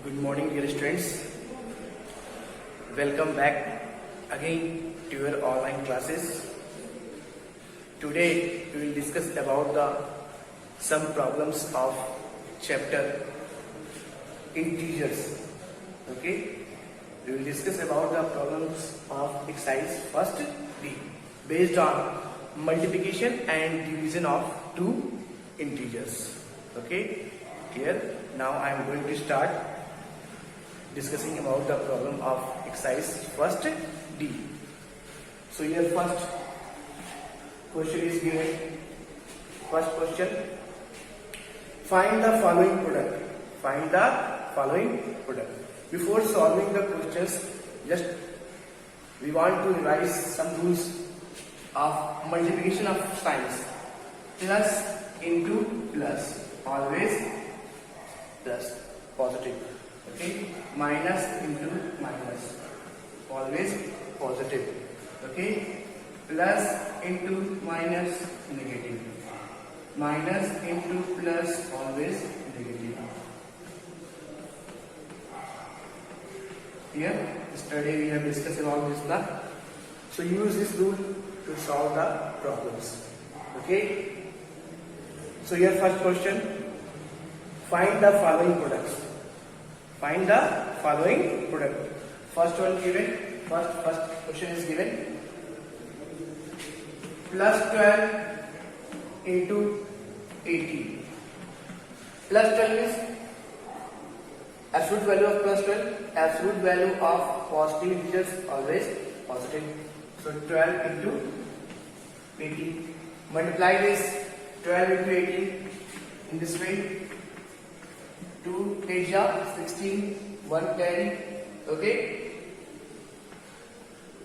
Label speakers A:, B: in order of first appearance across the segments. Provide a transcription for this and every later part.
A: Good morning, dear students. Welcome back again to your online classes. Today we will discuss about some problems of chapter integers. Okay, we will discuss about the problems of exercise first D based on multiplication and division of two integers. Okay, here now I am going to start discussing about the problem of exercise first D. So here first question is given. First question: find the following product. Find the following product. Before solving the questions, just we want to revise some rules of multiplication of signs. Plus into plus, always plus, positive. Okay, minus into minus, always positive. Okay, plus into minus, negative. Minus into plus, always negative. Here, yesterday we have discussed about this now. So use this rule to solve the problems. Okay. So here first question: find the following products. Find the following product. First one given. First question is given. Plus 12 into 18. Plus 12 is absolute value of plus 12. Absolute value of positive integers always positive. So 12 into 18. Multiply this 12 into 18 in this way. 2 8 16, 1 carry, okay.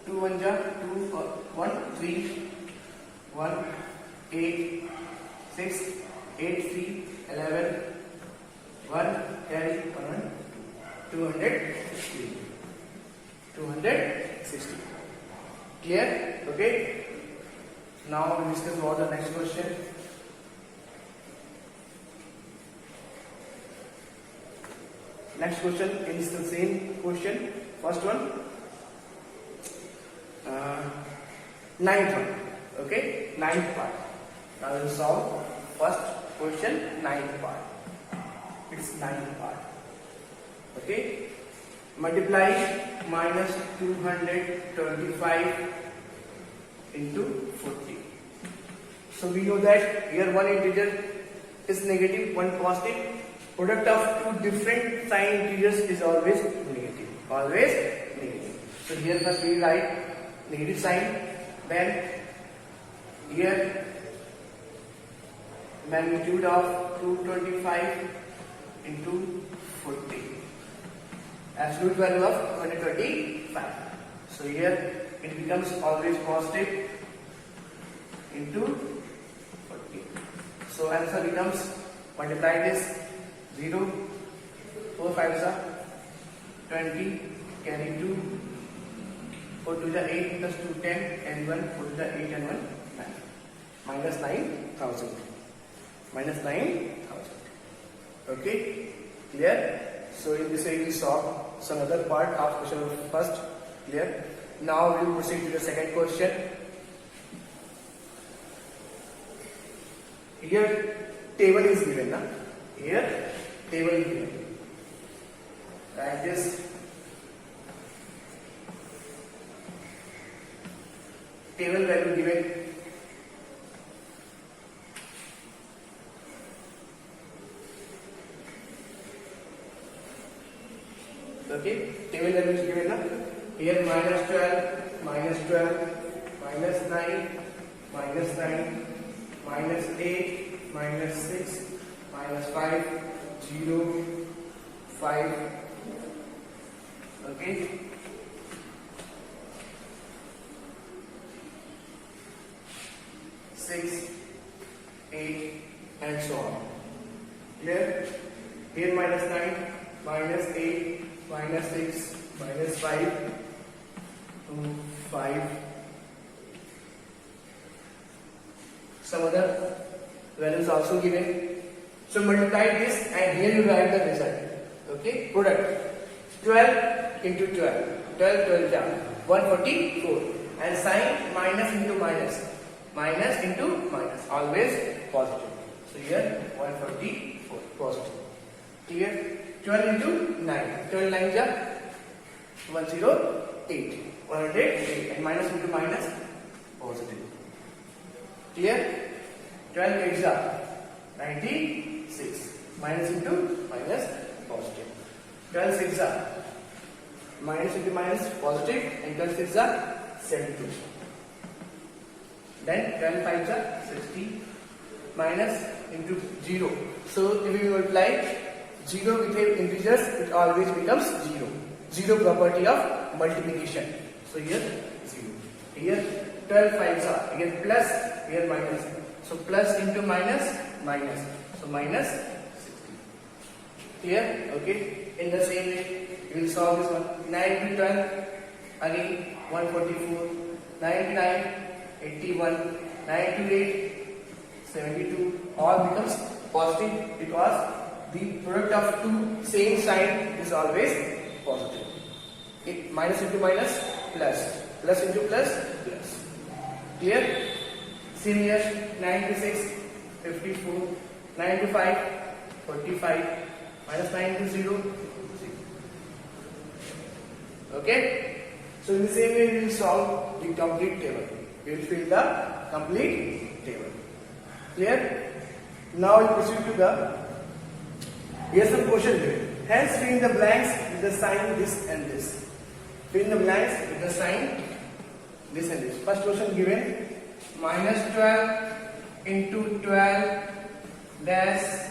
A: 2 1 2 1 3 1 8 6 8 3 11 1 carry 1 260. Clear? Okay. Now we discuss about the next question. Next question is the same question. First one, ninth one. Okay, ninth part. Now we will solve first question, ninth part. It's ninth part. Okay, multiply minus 225 into 40. So we know that here one integer is negative, one positive. Product of two different sign integers is always negative. Always negative. So here first we write negative sign. Then here magnitude of 225 into 40. Absolute value of 125. So here it becomes always positive into 40. So answer becomes, multiply this 0, 4 5s are 20, carry 2, 4 to the 8 plus 2 10 and 1, 4 to the 8 and 1 9. Minus 9,000. Minus 9,000. Okay, clear? So in this way we solve some other part of question first. Clear? Now we will proceed to the second question. Here table is given, na? Here table is given. Like this. Table value given. Okay, table value is given, na? Here minus 12, minus 12, minus 9, minus 9, minus 8, minus 6, minus 5, 0, 5, okay. Six, 8, and so on. Clear? Here minus 9, minus 8, minus 6, minus 5, 2, 5. Some other values also given. So multiply this and here you write the result. Okay, product 12 into 12, 12 12 ja 144, and sign minus into minus, minus into minus, always positive. So here 144 positive. Here 12 into 9, 12 9 ja 108, 108, and minus into minus positive. Clear? 12 8 ja 96, minus into minus positive. 12 6 are minus into minus positive, and 12 6 are 72. Then 12 5 are 60, minus into 0. So if we multiply 0 with integers, it always becomes 0. 0 property of multiplication. So here 0. Here 12 5 are again plus, here minus. So plus into minus, minus. So minus 60. Clear? Okay. In the same way, we will solve this one. 9 to 12, again 144, 9 to 9, 81, 9 to 8, 72. All becomes positive because the product of two same sign is always positive. Minus into minus, plus. Plus into plus, plus. Clear? Same here, 9 to 6, 54, 9 to 5, 45, minus 9 to 0, 0. Okay? So in the same way we will solve the complete table. We will fill the complete table. Clear? Now we proceed to the, here's some question given. Hence fill in the blanks with the sign this and this. Fill in the blanks with the sign this and this. First question given, minus 12 into 12 dash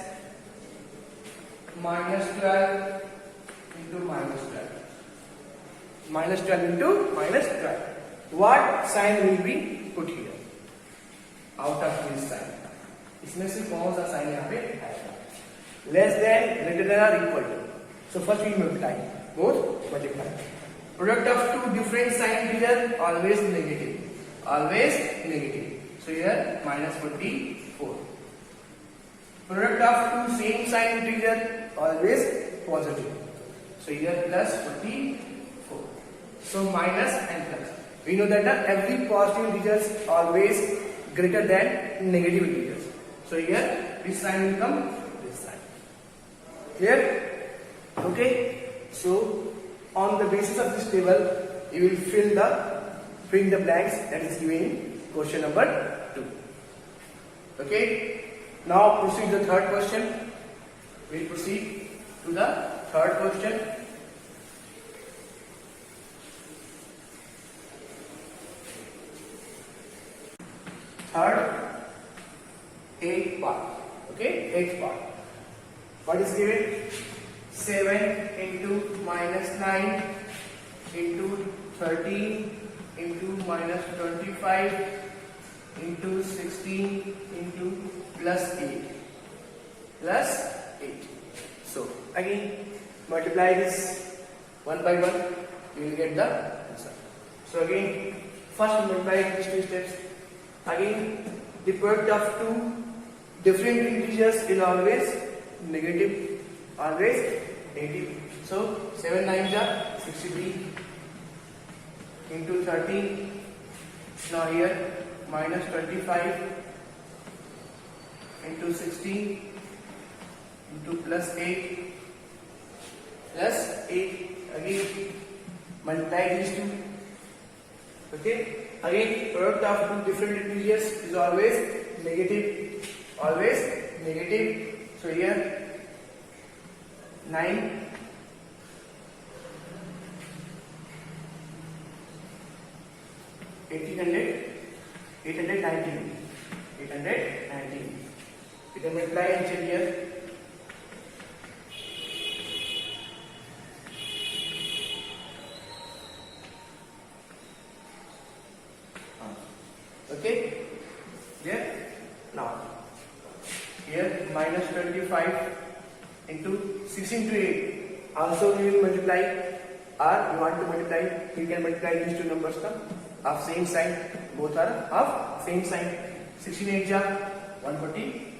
A: minus 12 into minus 12. Minus 12 into minus 12. What sign will be put here? Out of this sign. इसमें से कौन सा sign यहाँ पे आएगा? Less than, greater than or equal to. So first we multiply. Both multiply. Product of two different sign here always negative. Always negative. So here minus 44. Product of two same sign integer always positive. So here plus 44. So minus and plus. We know that every positive integer is always greater than negative integers. So here this sign will come this sign. Clear? Okay. So on the basis of this table, you will fill in the blanks that is given in question number 2. Okay. Now proceed to the third question. We will proceed to the third question. Third, 8th part. Okay, 8th part. What is given? 7 into minus 9 into 13 into minus 25 into 16 into plus 8. Plus 8. So again multiply this one by one, you will get the answer. So again first multiply these two steps. Again the product of two different integers is always negative. Always negative. So 7 9s are 63 into 13. Now here minus 25 into 16 into plus 8 plus 8. Again multiply these two. Okay. Again product of two different integers is always negative. Always negative. So here 9 819. You can multiply and check here. Okay. Here now here minus 25 into 16 to 8. Also we will multiply, or you want to multiply, you can multiply these two numbers of same sign. Both are of same sign. 16 8 ja 140.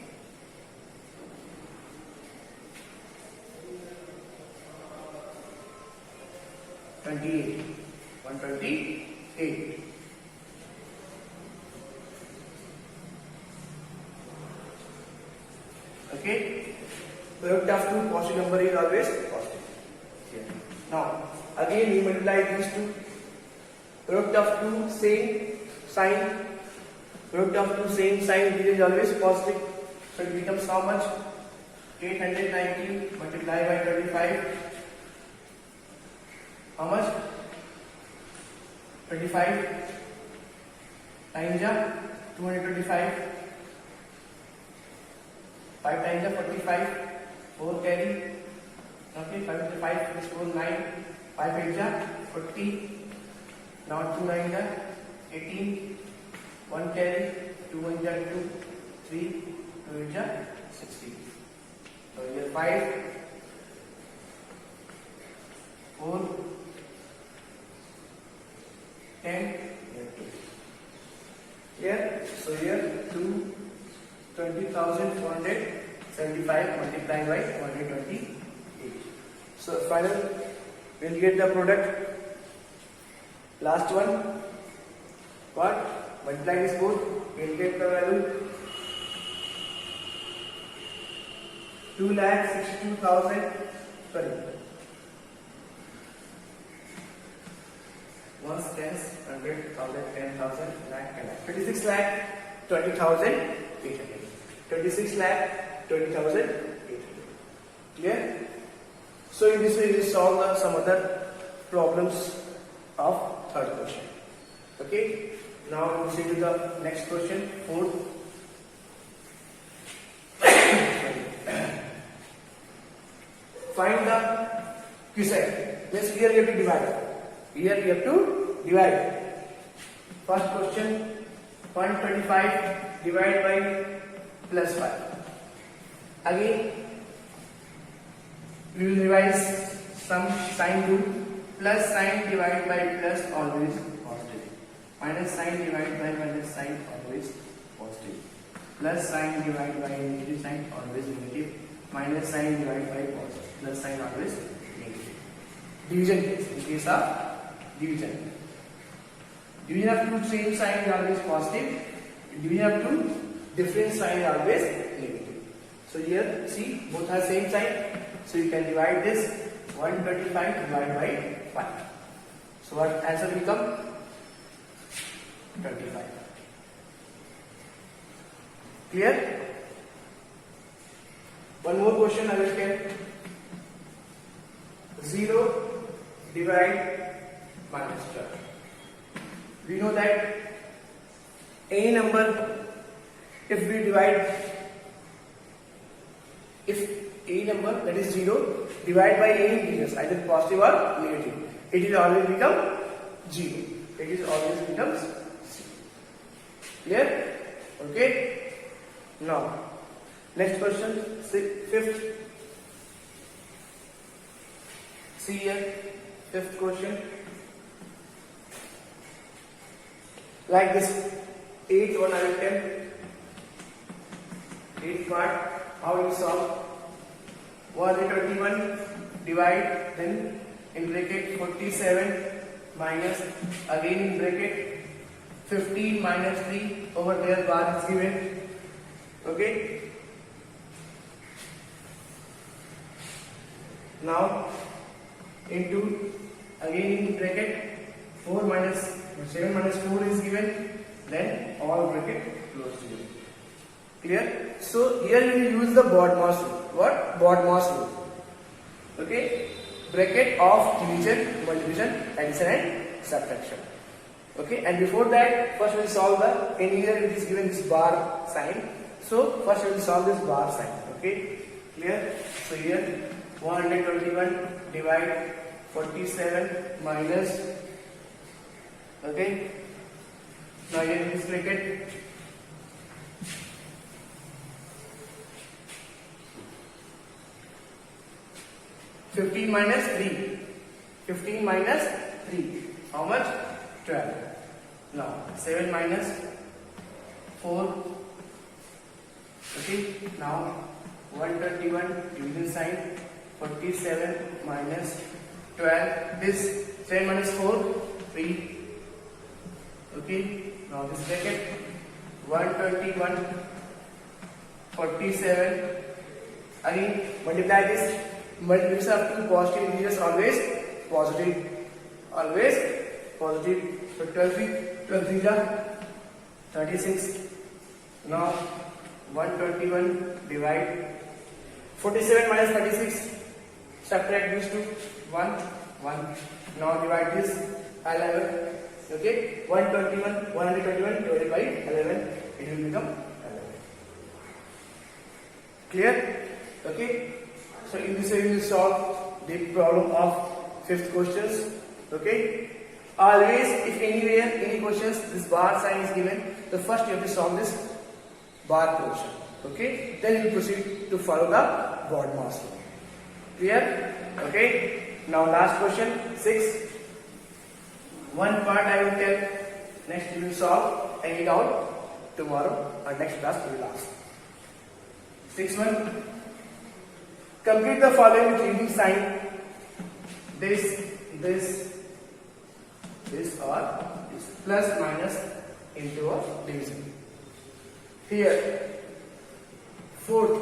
A: 128. 128. Okay. Product of two positive number is always positive. Here. Now again we multiply these two. Product of two same sign. Product of two same sign is always positive. So it becomes how much? 890 multiplied by 25. How much? 25 times 225. 5 times 45. 4 carry. Okay, 5 into 5 is 4, 9. 5 8 40. Now 2 9 18. 1 carry. 2 1 2. 3 2 8 16. So here 5, 4, 10, here 2. Here, so here 2, 20,475 multiplied by 128. So final, we'll get the product. Last one, what? Multiply this both, we'll get the value 2,62,000. Sorry. Ones, tens, 100, 1,000, 10,000, lakh, 26 lakh 20,800. 26 lakh 20,800. Clear? So in this way we will solve some other problems of third question. Okay. Now we will see to the next question, fourth. Find the quiescent. Means here we have to divide. Here we have to divide. First question, 125 divided by plus 5. Again, we will revise some sign rule. Plus sign divided by plus always positive. Minus sign divided by minus sign always positive. Plus sign divided by negative sign always negative. Minus sign divided by positive. Plus sign always negative. Division case. In case of division. Division of two same sign is always positive. Division of two different sign is always negative. So here see both are same sign. So you can divide this 125 divided by 5. So what answer will come? 25. Clear? One more question I will get. 0 divide minus 12. We know that any number, if we divide, if a number that is 0 divide by any integers, either positive or negative, it will always become 0. It is always becomes 0. Clear? Okay. Now, next question, fifth. See here, fifth question. Like this, 8 1 I will tell. 8 part, how you solve? 121 divide, then in bracket 47 minus, again in bracket 15 minus 3, over there bar is given. Okay. Now into, again in bracket 4 minus 7 minus 4 is given, then all bracket closed to you. Clear? So here you will use the BODMAS rule. What? BODMAS rule. Okay? Bracket of division, multiplication, addition and subtraction. Okay? And before that, first we will solve the, in here it is given this bar sign. So first we will solve this bar sign. Okay? Clear? So here 121 divide 47 minus, okay, now here in this bracket 15 minus 3, 15 minus 3, how much? 12. Now 7 minus 4, okay, now 121 division sign, 47 minus 12. This 7 minus 4, 3. Okay. Now this bracket 121, 47. Again multiply this. Multiplication of two positive integers always positive. Always positive. So 12 3 36. Now 121 divide 47 minus 36. Subtract these two. 1 1. Now divide this 11. Okay, 121 divided by 11. It will become 11. Clear? Okay. So in this way we will solve the problem of fifth questions. Okay. Always, if anywhere any questions this bar sign is given, the first you have to solve this bar portion. Okay. Then you proceed to follow the board master. Clear? Okay. Now last question 6. One part I will tell. Next we will solve and it out tomorrow or next class we will ask. 6.1. Complete the following with leading sign. This or this. Plus minus into a division. Here 4th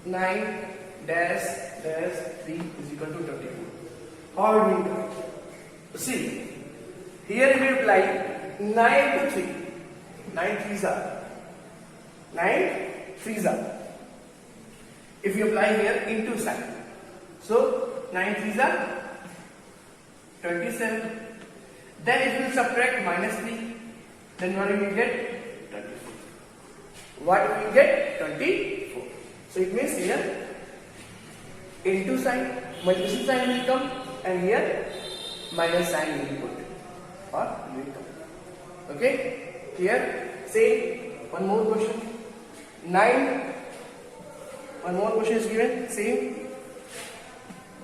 A: 9 dash 3 is equal to 24. How do we do it? See, here we apply 9 to 3. 9 3s are 9 3s are. If you apply here into sign, so 9 3s are 27. Then if you subtract minus 3, then what will you get? 24. What will you get? 24. So it means here into sign, multiplication sign will come, and here minus sign will be put or will come. Okay? Here, say one more question. 9. One more question is given. Same.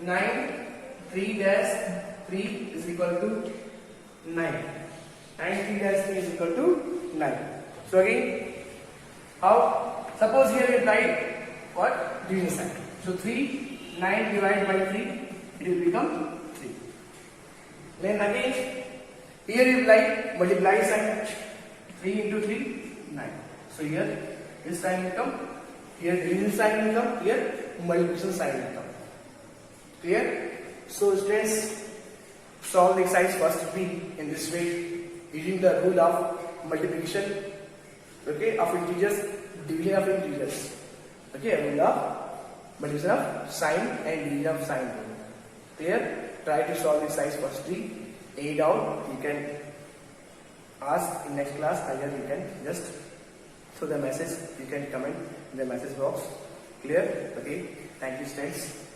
A: 9 3 dash 3 is equal to 9. 9 3 dash 3 is equal to 9. So again, how? Suppose here we apply what? Division sign. So 9 divided by 3, it will become 3. Then again, here you apply multiply sign. 3 into 3, 9. So here this sign will come. Here division sign will come. Here multiplication sign will come. Clear? So students, solve the exercise first B in this way, using the rule of multiplication, okay, of integers, division of integers. Okay, rule of multiplication of sign and division of sign. Clear? Try to solve the exercise first B. Any doubt you can ask in next class, either you can just through the message, you can comment in the message box. Clear? Okay. Thank you students.